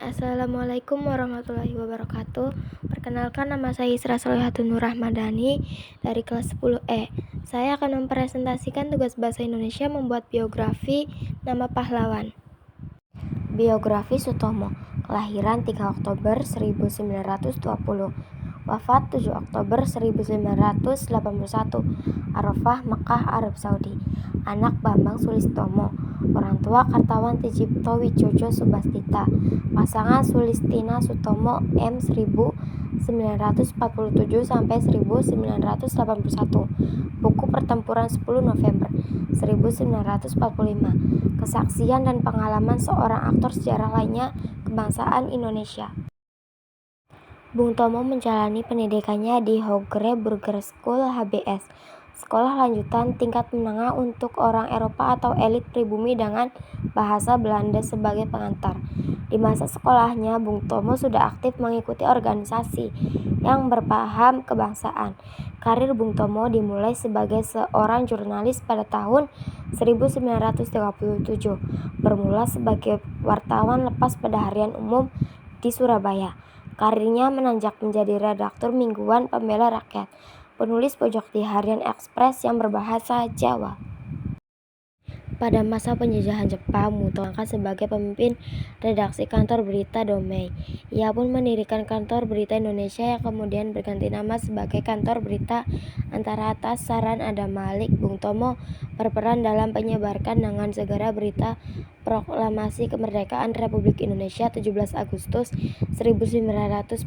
Assalamualaikum warahmatullahi wabarakatuh. Perkenalkan, nama saya Isra Solihatun Nur Rahmadani dari kelas 10E. Saya akan mempresentasikan tugas bahasa Indonesia membuat biografi nama pahlawan. Biografi Sutomo, kelahiran 3 Oktober 1920, wafat 7 Oktober 1981, Arafah, Mekah, Arab Saudi. Anak Bambang Sulistomo, orang tua Kartawan Tijipto Wijojo Subastita, pasangan Sulistina Sutomo M 1947 sampai 1981, buku pertempuran 10 November 1945, kesaksian dan pengalaman seorang aktor sejarah lainnya kebangsaan Indonesia. Bung Tomo menjalani pendidikannya di Hoogre Burger School HBS, sekolah lanjutan tingkat menengah untuk orang Eropa atau elit pribumi dengan bahasa Belanda sebagai pengantar. Di masa sekolahnya, Bung Tomo sudah aktif mengikuti organisasi yang berpaham kebangsaan. Karir Bung Tomo dimulai sebagai seorang jurnalis pada tahun 1937, bermula sebagai wartawan lepas pada harian umum di Surabaya. Karirnya menanjak menjadi redaktur mingguan pembela rakyat, penulis pojok di harian Ekspres yang berbahasa Jawa. Pada masa penjajahan Jepang, Bung Tomo diangkat sebagai pemimpin redaksi kantor berita Domei. Ia pun mendirikan kantor berita Indonesia yang kemudian berganti nama sebagai Kantor Berita Antara atas saran Adam Malik. Bung Tomo berperan dalam penyebarkan dengan segera berita Proklamasi Kemerdekaan Republik Indonesia 17 Agustus 1945.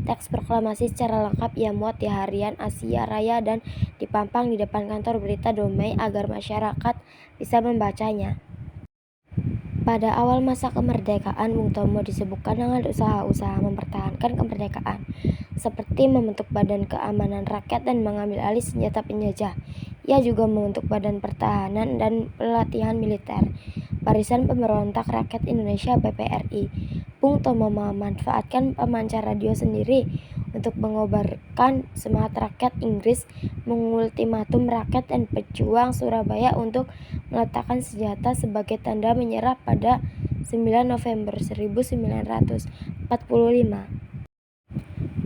Teks proklamasi secara lengkap ia muat di harian Asia Raya dan dipampang di depan kantor berita Domei agar masyarakat bisa membacanya. Pada awal masa kemerdekaan, Bung Tomo disibukkan dengan usaha-usaha mempertahankan kemerdekaan, seperti membentuk Badan Keamanan Rakyat dan mengambil alih senjata penjajah. Ia juga membentuk Badan Pertahanan dan Pelatihan Militer, Barisan Pemberontak Rakyat Indonesia (BPRI). Bung Tomo memanfaatkan pemancar radio sendiri untuk mengobarkan semangat rakyat Inggris, mengultimatum rakyat dan pejuang Surabaya untuk meletakkan senjata sebagai tanda menyerah pada 9 November 1945.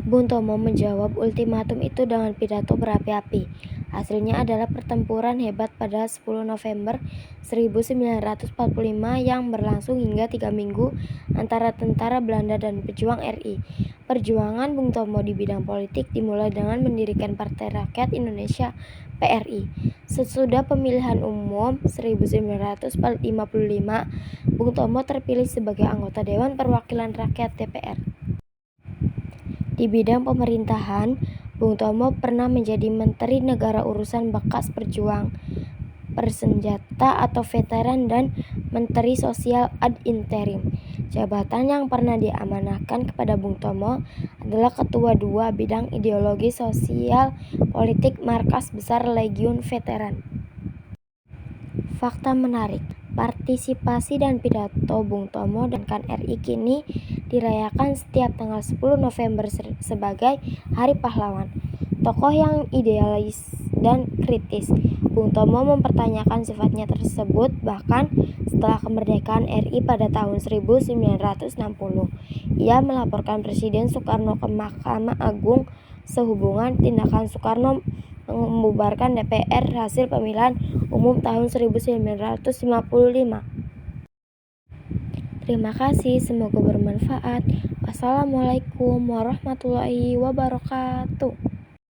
Bung Tomo menjawab ultimatum itu dengan pidato berapi-api. Hasilnya adalah pertempuran hebat pada 10 November 1945 yang berlangsung hingga 3 minggu antara tentara Belanda dan pejuang RI. Perjuangan Bung Tomo di bidang politik dimulai dengan mendirikan Partai Rakyat Indonesia (PRI). Sesudah pemilihan umum 1955, Bung Tomo terpilih sebagai anggota Dewan Perwakilan Rakyat (DPR). Di bidang pemerintahan, Bung Tomo pernah menjadi Menteri Negara Urusan Bekas Pejuang Bersenjata atau Veteran dan Menteri Sosial ad interim. Jabatan yang pernah diamanahkan kepada Bung Tomo adalah Ketua 2 Bidang Ideologi Sosial Politik Markas Besar Legiun Veteran. Fakta menarik, partisipasi dan pidato Bung Tomo dan kan RI kini dirayakan setiap tanggal 10 November sebagai Hari Pahlawan. Tokoh yang idealis dan kritis, Bung Tomo mempertanyakan sifatnya tersebut bahkan setelah kemerdekaan RI pada tahun 1960. Ia melaporkan Presiden Soekarno ke Mahkamah Agung sehubungan tindakan Soekarno membubarkan DPR hasil pemilihan umum tahun 1955. Terima kasih, semoga bermanfaat. Wassalamualaikum warahmatullahi wabarakatuh.